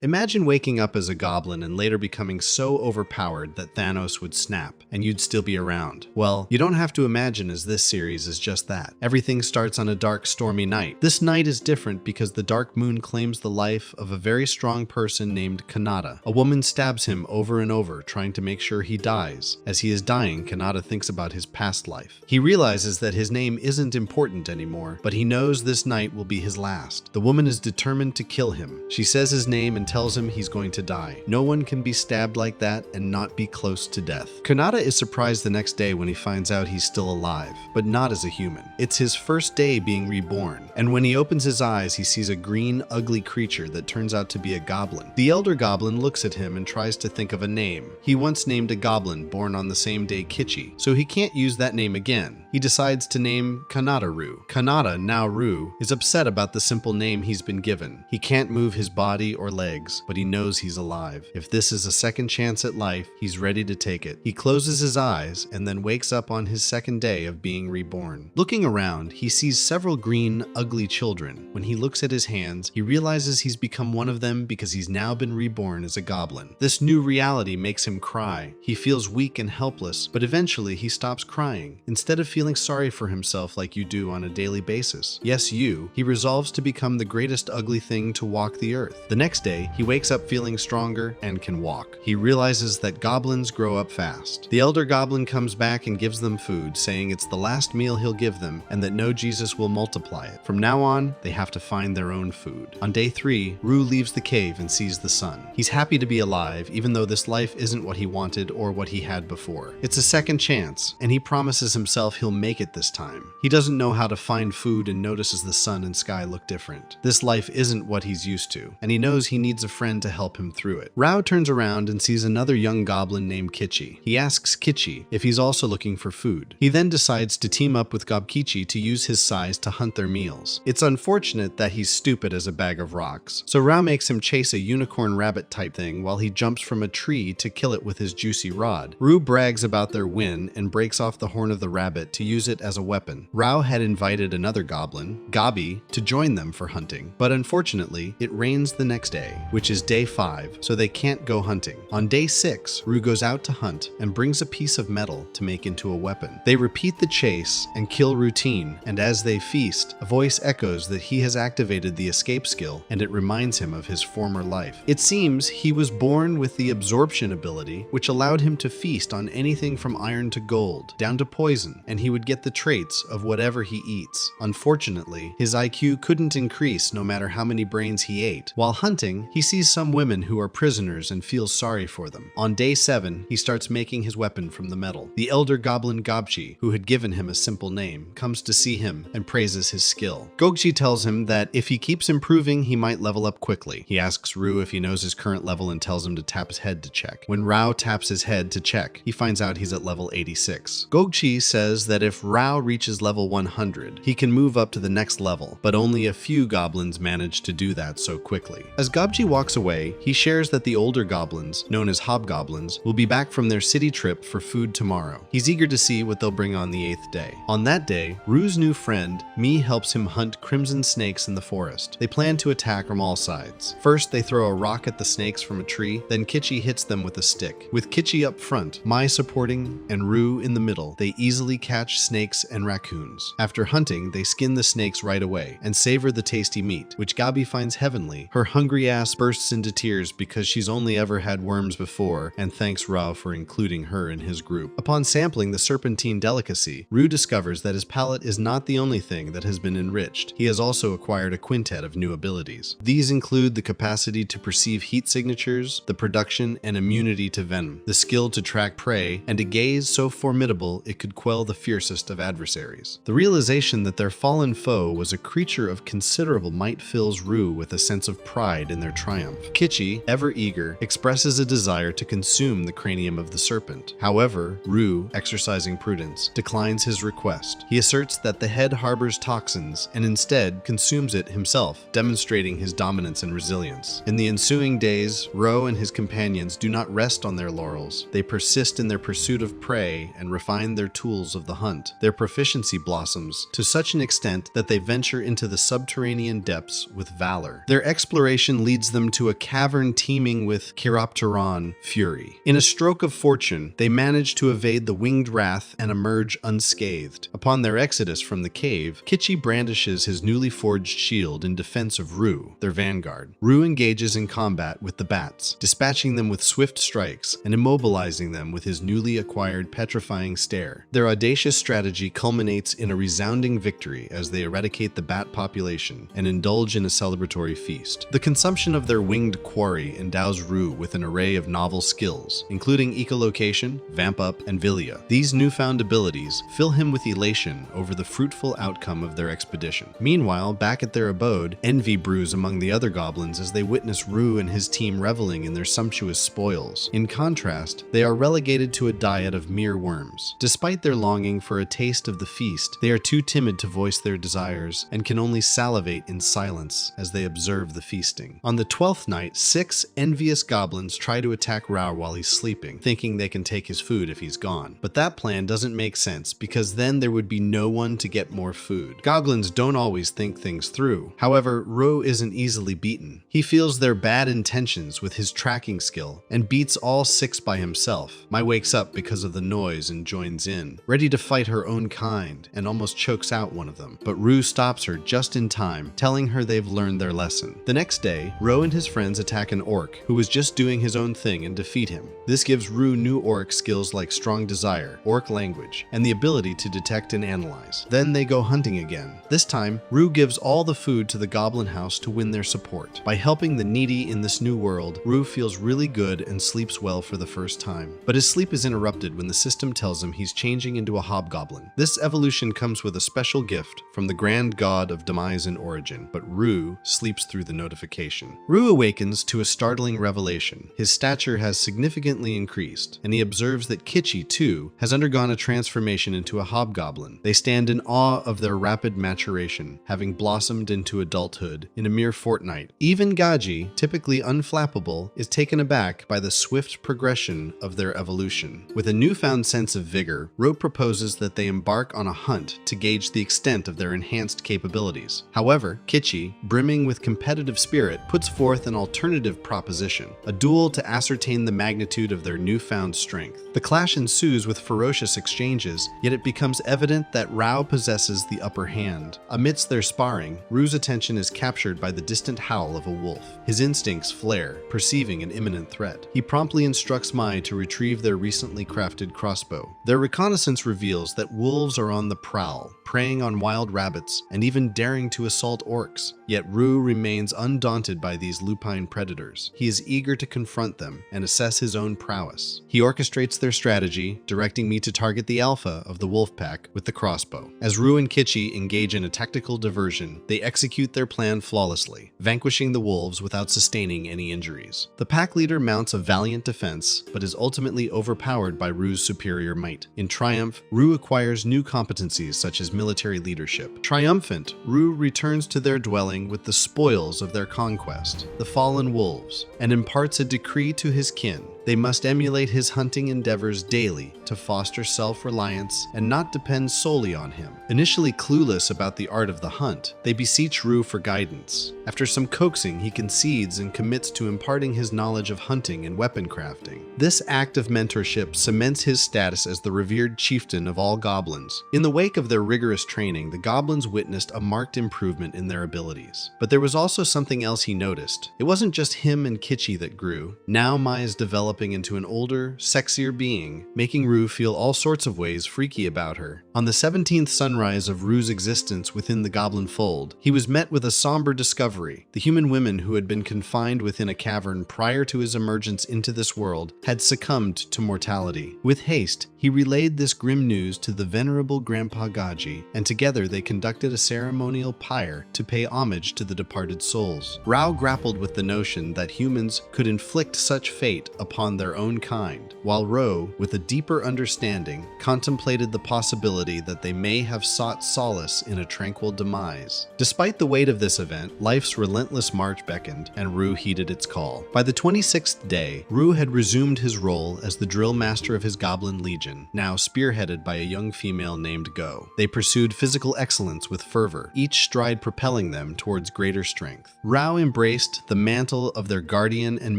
Imagine waking up as a goblin and later becoming so overpowered that Thanos would snap, and you'd still be around. Well, you don't have to imagine, as this series is just that. Everything starts on a dark, stormy night. This night is different because the dark moon claims the life of a very strong person named Kanata. A woman stabs him over and over, trying to make sure he dies. As he is dying, Kanata thinks about his past life. He realizes that his name isn't important anymore, but he knows this night will be his last. The woman is determined to kill him. She says his name and tells him he's going to die. No one can be stabbed like that and not be close to death. Kanata is surprised the next day when he finds out he's still alive, but not as a human. It's his first day being reborn, and when he opens his eyes, he sees a green, ugly creature that turns out to be a goblin. The elder goblin looks at him and tries to think of a name. He once named a goblin born on the same day Kichi, so he can't use that name again. He decides to name Kanata Ru. Kanata, now Ru, is upset about the simple name he's been given. He can't move his body or legs, but he knows he's alive. If this is a second chance at life, he's ready to take it. He closes his eyes and then wakes up on his second day of being reborn. Looking around, he sees several green, ugly children. When he looks at his hands, he realizes he's become one of them because he's now been reborn as a goblin. This new reality makes him cry. He feels weak and helpless, but eventually he stops crying. Instead of feeling sorry for himself like you do on a daily basis, yes, he resolves to become the greatest ugly thing to walk the earth. The next day, he wakes up feeling stronger and can walk. He realizes that goblins grow up fast. The elder goblin comes back and gives them food, saying it's the last meal he'll give them and that no Jesus will multiply it. From now on, they have to find their own food. On day 3, Ru leaves the cave and sees the sun. He's happy to be alive, even though this life isn't what he wanted or what he had before. It's a second chance, and he promises himself he'll make it this time. He doesn't know how to find food and notices the sun and sky look different. This life isn't what he's used to, and he knows he needs a friend to help him through it. Rao turns around and sees another young goblin named Kichi. He asks Kichi if he's also looking for food. He then decides to team up with Gobkichi to use his size to hunt their meals. It's unfortunate that he's stupid as a bag of rocks, so Rao makes him chase a unicorn rabbit type thing while he jumps from a tree to kill it with his juicy rod. Ru brags about their win and breaks off the horn of the rabbit to use it as a weapon. Rao had invited another goblin, Gabi, to join them for hunting, but unfortunately, it rains the next day, which is day 5, so they can't go hunting. On day 6, Ru goes out to hunt and brings a piece of metal to make into a weapon. They repeat the chase and kill routine, and as they feast, a voice echoes that he has activated the escape skill, and it reminds him of his former life. It seems he was born with the absorption ability, which allowed him to feast on anything from iron to gold, down to poison, and he would get the traits of whatever he eats. Unfortunately, his IQ couldn't increase no matter how many brains he ate. While hunting, he sees some women who are prisoners and feels sorry for them. On day 7, he starts making his weapon from the metal. The elder goblin Gobchi, who had given him a simple name, comes to see him and praises his skill. Gogchi tells him that if he keeps improving, he might level up quickly. He asks Ru if he knows his current level and tells him to tap his head to check. When Rao taps his head to check, he finds out he's at level 86. Gogchi says that if Rao reaches level 100, he can move up to the next level, but only a few goblins manage to do that so quickly. As Gobchi walks away, he shares that the older goblins, known as hobgoblins, will be back from their city trip for food tomorrow. He's eager to see what they'll bring on the 8th day. On that day, Ru's new friend, Mi, helps him hunt crimson snakes in the forest. They plan to attack from all sides. First, they throw a rock at the snakes from a tree, then Kichi hits them with a stick. With Kichi up front, Mai supporting, and Ru in the middle, they easily catch snakes and raccoons. After hunting, they skin the snakes right away and savor the tasty meat, which Gabi finds heavenly. Her hungry ass bursts into tears because she's only ever had worms before and thanks Rao for including her in his group. Upon sampling the serpentine delicacy, Ru discovers that his palate is not the only thing that has been enriched. He has also acquired a quintet of new abilities. These include the capacity to perceive heat signatures, the production and immunity to venom, the skill to track prey, and a gaze so formidable it could quell the fiercest of adversaries. The realization that their fallen foe was a creature of considerable might fills Ru with a sense of pride in their triumph. Kichi, ever eager, expresses a desire to consume the cranium of the serpent. However, Ru, exercising prudence, declines his request. He asserts that the head harbors toxins and instead consumes it himself, demonstrating his dominance and resilience. In the ensuing days, Ro and his companions do not rest on their laurels. They persist in their pursuit of prey and refine their tools of the hunt. hunt, their proficiency blossoms to such an extent that they venture into the subterranean depths with valor. Their exploration leads them to a cavern teeming with Chiropteron fury. In a stroke of fortune, they manage to evade the winged wrath and emerge unscathed. Upon their exodus from the cave, Kichi brandishes his newly forged shield in defense of Rue, their vanguard. Rue engages in combat with the bats, dispatching them with swift strikes and immobilizing them with his newly acquired petrifying stare. Their audacious strategy culminates in a resounding victory as they eradicate the bat population and indulge in a celebratory feast. The consumption of their winged quarry endows Rue with an array of novel skills, including echolocation, vamp up, and Villia. These newfound abilities fill him with elation over the fruitful outcome of their expedition. Meanwhile, back at their abode, envy brews among the other goblins as they witness Rue and his team reveling in their sumptuous spoils. In contrast, they are relegated to a diet of mere worms. Despite their longing for a taste of the feast, they are too timid to voice their desires and can only salivate in silence as they observe the feasting. On the 12th night, 6 envious goblins try to attack Rao while he's sleeping, thinking they can take his food if he's gone. But that plan doesn't make sense because then there would be no one to get more food. Goblins don't always think things through. However, Ro isn't easily beaten. He feels their bad intentions with his tracking skill and beats all 6 by himself. Mai wakes up because of the noise and joins in, ready to fight her own kind, and almost chokes out one of them. But Rue stops her just in time, telling her they've learned their lesson. The next day, Ro and his friends attack an orc who was just doing his own thing and defeat him. This gives Rue new orc skills like strong desire, orc language, and the ability to detect and analyze. Then they go hunting again. This time, Rue gives all the food to the goblin house to win their support. By helping the needy in this new world, Rue feels really good and sleeps well for the first time. But his sleep is interrupted when the system tells him he's changing into a hobgoblin. This evolution comes with a special gift from the grand god of demise and origin, but Rue sleeps through the notification. Rue awakens to a startling revelation. His stature has significantly increased, and he observes that Kichi, too, has undergone a transformation into a hobgoblin. They stand in awe of their rapid maturation, having blossomed into adulthood in a mere fortnight. Even Gaji, typically unflappable, is taken aback by the swift progression of their evolution. With a newfound sense of vigor, Ro proposes that they embark on a hunt to gauge the extent of their enhanced capabilities. However, Kichi, brimming with competitive spirit, puts forth an alternative proposition, a duel to ascertain the magnitude of their newfound strength. The clash ensues with ferocious exchanges, yet it becomes evident that Rao possesses the upper hand. Amidst their sparring, Rue's attention is captured by the distant howl of a wolf. His instincts flare, perceiving an imminent threat. He promptly instructs Mai to retrieve their recently crafted crossbow. Their reconnaissance reveals that wolves are on the prowl, preying on wild rabbits, and even daring to assault orcs. Yet Rue remains undaunted by these lupine predators. He is eager to confront them and assess his own prowess. He orchestrates their strategy, directing me to target the alpha of the wolf pack with the crossbow. As Rue and Kichi engage in a tactical diversion, they execute their plan flawlessly, vanquishing the wolves without sustaining any injuries. The pack leader mounts a valiant defense, but is ultimately overpowered by Rue's superior might. In triumph, Rue acquires new competencies such as military leadership. Triumphant, Rue returns to their dwelling with the spoils of their conquest, the fallen wolves, and imparts a decree to his kin. They must emulate his hunting endeavors daily to foster self-reliance and not depend solely on him. Initially clueless about the art of the hunt, they beseech Rue for guidance. After some coaxing, he concedes and commits to imparting his knowledge of hunting and weapon crafting. This act of mentorship cements his status as the revered chieftain of all goblins. In the wake of their rigorous training, the goblins witnessed a marked improvement in their abilities. But there was also something else he noticed. It wasn't just him and Kichi that grew. Now Mai is developing into an older, sexier being, making Rue feel all sorts of ways freaky about her. On the 17th sunrise of Rue's existence within the goblin fold, he was met with a somber discovery. The human women who had been confined within a cavern prior to his emergence into this world had succumbed to mortality. With haste, he relayed this grim news to the venerable Grandpa Gaji, and together they conducted a ceremonial pyre to pay homage to the departed souls. Rao grappled with the notion that humans could inflict such fate upon their own kind, while Ro, with a deeper understanding, contemplated the possibility possibility that they may have sought solace in a tranquil demise. Despite the weight of this event, life's relentless march beckoned, and Rue heeded its call. By the 26th day, Rue had resumed his role as the drill master of his Goblin Legion, now spearheaded by a young female named Go. They pursued physical excellence with fervor, each stride propelling them towards greater strength. Rao embraced the mantle of their guardian and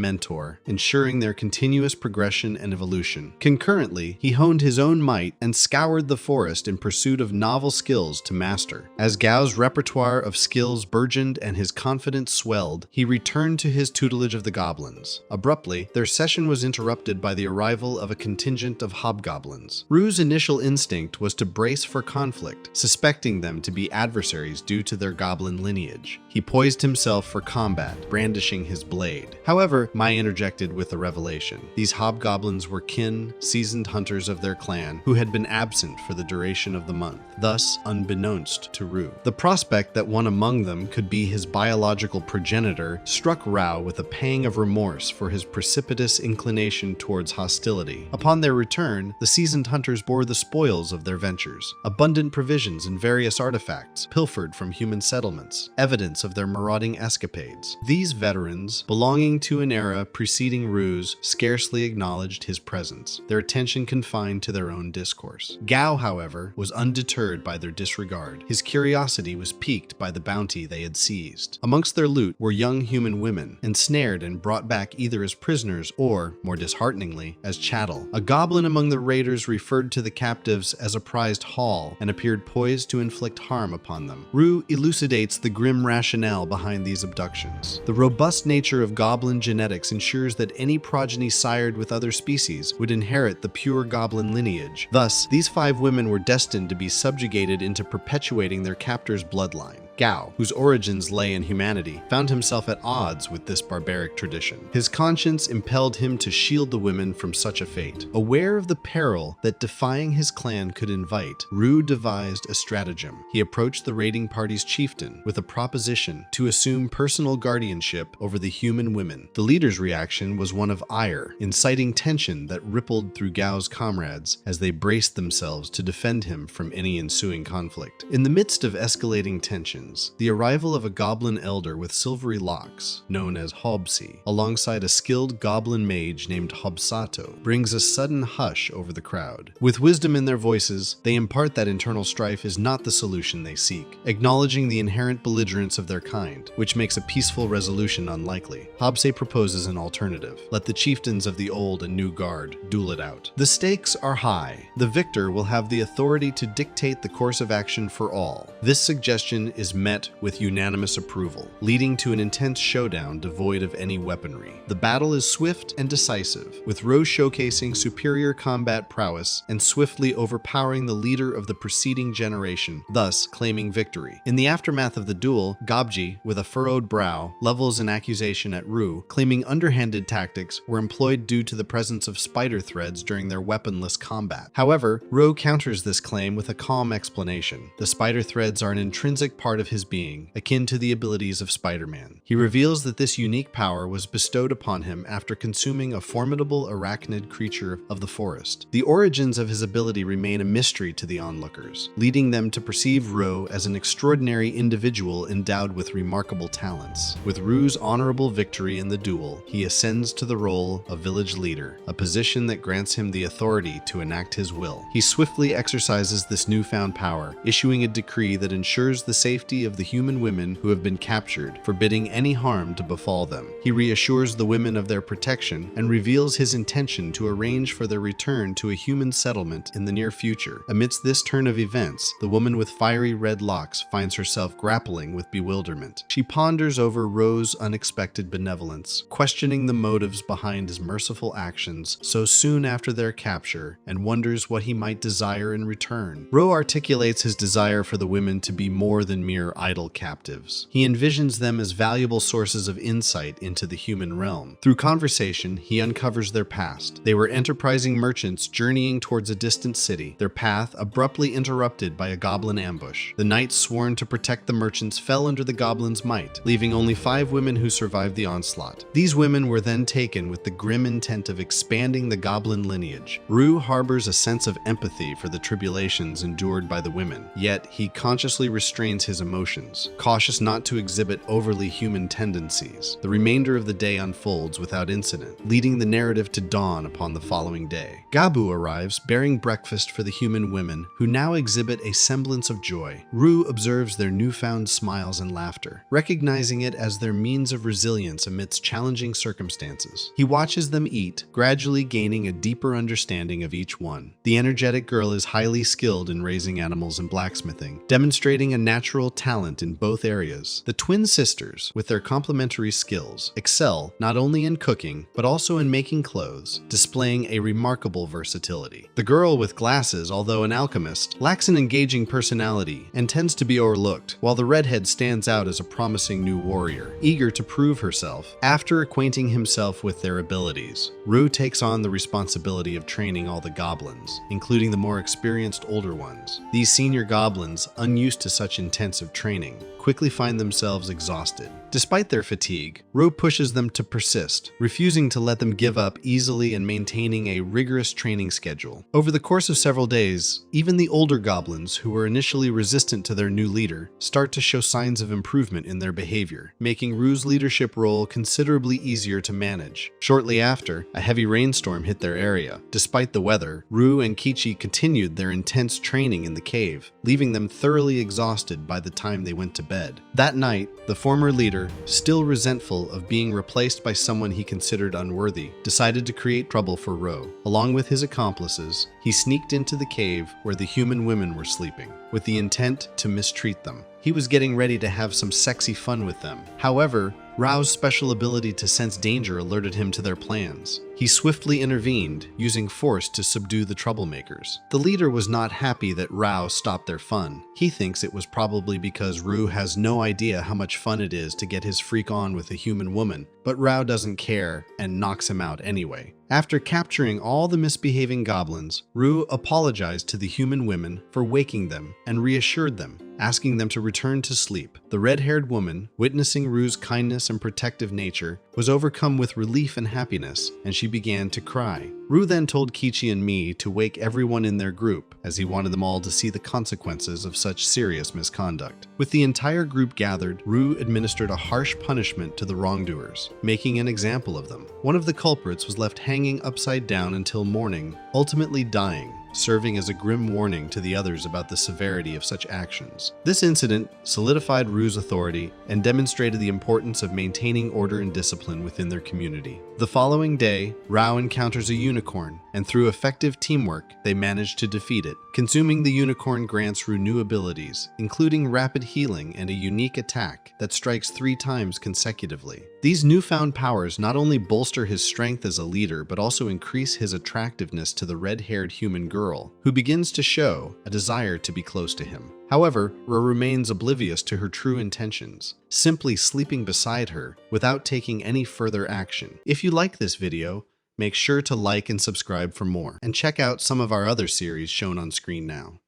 mentor, ensuring their continuous progression and evolution. Concurrently, he honed his own might and scoured the forest in pursuit of novel skills to master. As Gao's repertoire of skills burgeoned and his confidence swelled, he returned to his tutelage of the goblins. Abruptly, their session was interrupted by the arrival of a contingent of hobgoblins. Rue's initial instinct was to brace for conflict, suspecting them to be adversaries due to their goblin lineage. He poised himself for combat, brandishing his blade. However, Mai interjected with a revelation. These hobgoblins were kin, seasoned hunters of their clan who had been absent for the duration of the month, thus unbeknownst to Rue. The prospect that one among them could be his biological progenitor struck Rao with a pang of remorse for his precipitous inclination towards hostility. Upon their return, the seasoned hunters bore the spoils of their ventures, abundant provisions and various artifacts pilfered from human settlements, evidence of their marauding escapades. These veterans, belonging to an era preceding Rue's, scarcely acknowledged his presence, their attention confined to their own discourse. Gao, however, was undeterred by their disregard. His curiosity was piqued by the bounty they had seized. Amongst their loot were young human women, ensnared and brought back either as prisoners or, more dishearteningly, as chattel. A goblin among the raiders referred to the captives as a prized haul and appeared poised to inflict harm upon them. Rue elucidates the grim rationale behind these abductions. The robust nature of goblin genetics ensures that any progeny sired with other species would inherit the pure goblin lineage. Thus, these 5 women were destined to be subjugated into perpetuating their captor's bloodline. Gao, whose origins lay in humanity, found himself at odds with this barbaric tradition. His conscience impelled him to shield the women from such a fate. Aware of the peril that defying his clan could invite, Rue devised a stratagem. He approached the raiding party's chieftain with a proposition to assume personal guardianship over the human women. The leader's reaction was one of ire, inciting tension that rippled through Gao's comrades as they braced themselves to defend him from any ensuing conflict. In the midst of escalating tension, the arrival of a goblin elder with silvery locks, known as Hobsi, alongside a skilled goblin mage named Hobsato, brings a sudden hush over the crowd. With wisdom in their voices, they impart that internal strife is not the solution they seek, acknowledging the inherent belligerence of their kind, which makes a peaceful resolution unlikely. Hobse proposes an alternative. Let the chieftains of the old and new guard duel it out. The stakes are high. The victor will have the authority to dictate the course of action for all. This suggestion is met with unanimous approval, leading to an intense showdown devoid of any weaponry. The battle is swift and decisive, with Rose showcasing superior combat prowess and swiftly overpowering the leader of the preceding generation, thus claiming victory. In the aftermath of the duel, Gobji, with a furrowed brow, levels an accusation at Rue, claiming underhanded tactics were employed due to the presence of spider threads during their weaponless combat. However, Rue counters this claim with a calm explanation. The spider threads are an intrinsic part of his being, akin to the abilities of Spider-Man. He reveals that this unique power was bestowed upon him after consuming a formidable arachnid creature of the forest. The origins of his ability remain a mystery to the onlookers, leading them to perceive Rue as an extraordinary individual endowed with remarkable talents. With Rue's honorable victory in the duel, he ascends to the role of village leader, a position that grants him the authority to enact his will. He swiftly exercises this newfound power, issuing a decree that ensures the safety of the human women who have been captured, forbidding any harm to befall them. He reassures the women of their protection and reveals his intention to arrange for their return to a human settlement in the near future. Amidst this turn of events, the woman with fiery red locks finds herself grappling with bewilderment. She ponders over Roe's unexpected benevolence, questioning the motives behind his merciful actions so soon after their capture, and wonders what he might desire in return. Roe articulates his desire for the women to be more than mere mere idle captives. He envisions them as valuable sources of insight into the human realm. Through conversation, he uncovers their past. They were enterprising merchants journeying towards a distant city, their path abruptly interrupted by a goblin ambush. The knights sworn to protect the merchants fell under the goblins' might, leaving only 5 women who survived the onslaught. These women were then taken with the grim intent of expanding the goblin lineage. Rue harbors a sense of empathy for the tribulations endured by the women, yet he consciously restrains his emotions, cautious not to exhibit overly human tendencies. The remainder of the day unfolds without incident, leading the narrative to dawn upon the following day. Gabu arrives, bearing breakfast for the human women, who now exhibit a semblance of joy. Rue observes their newfound smiles and laughter, recognizing it as their means of resilience amidst challenging circumstances. He watches them eat, gradually gaining a deeper understanding of each one. The energetic girl is highly skilled in raising animals and blacksmithing, demonstrating a natural talent in both areas. The twin sisters, with their complementary skills, excel not only in cooking, but also in making clothes, displaying a remarkable versatility. The girl with glasses, although an alchemist, lacks an engaging personality and tends to be overlooked, while the redhead stands out as a promising new warrior, eager to prove herself. After acquainting himself with their abilities, Rue takes on the responsibility of training all the goblins, including the more experienced older ones. These senior goblins, unused to such intensive training, quickly find themselves exhausted. Despite their fatigue, Rue pushes them to persist, refusing to let them give up easily and maintaining a rigorous training schedule. Over the course of several days, even the older goblins, who were initially resistant to their new leader, start to show signs of improvement in their behavior, making Rue's leadership role considerably easier to manage. Shortly after, a heavy rainstorm hit their area. Despite the weather, Rue and Kichi continued their intense training in the cave, leaving them thoroughly exhausted by the time they went to bed. That night, the former leader, still resentful of being replaced by someone he considered unworthy, decided to create trouble for Rue. Along with his accomplices, he sneaked into the cave where the human women were sleeping, with the intent to mistreat them. He was getting ready to have some sexy fun with them. However, Rao's special ability to sense danger alerted him to their plans. He swiftly intervened, using force to subdue the troublemakers. The leader was not happy that Rao stopped their fun. He thinks it was probably because Rue has no idea how much fun it is to get his freak on with a human woman, but Rao doesn't care and knocks him out anyway. After capturing all the misbehaving goblins, Rue apologized to the human women for waking them and reassured them, asking them to return to sleep. The red-haired woman, witnessing Rue's kindness and protective nature, was overcome with relief and happiness, and she began to cry. Rue then told Kichi and me to wake everyone in their group, as he wanted them all to see the consequences of such serious misconduct. With the entire group gathered, Rue administered a harsh punishment to the wrongdoers, making an example of them. One of the culprits was left hanging upside down until morning, ultimately dying, serving as a grim warning to the others about the severity of such actions. This incident solidified Rue's authority and demonstrated the importance of maintaining order and discipline within their community. The following day, Rao encounters a unicorn, and through effective teamwork, they manage to defeat it. Consuming the unicorn grants Rue new abilities, including rapid healing and a unique attack that strikes 3 times consecutively. These newfound powers not only bolster his strength as a leader, but also increase his attractiveness to the red-haired human girl, who begins to show a desire to be close to him. However, Rue remains oblivious to her true intentions, simply sleeping beside her without taking any further action. If you like this video, make sure to like and subscribe for more, and check out some of our other series shown on screen now.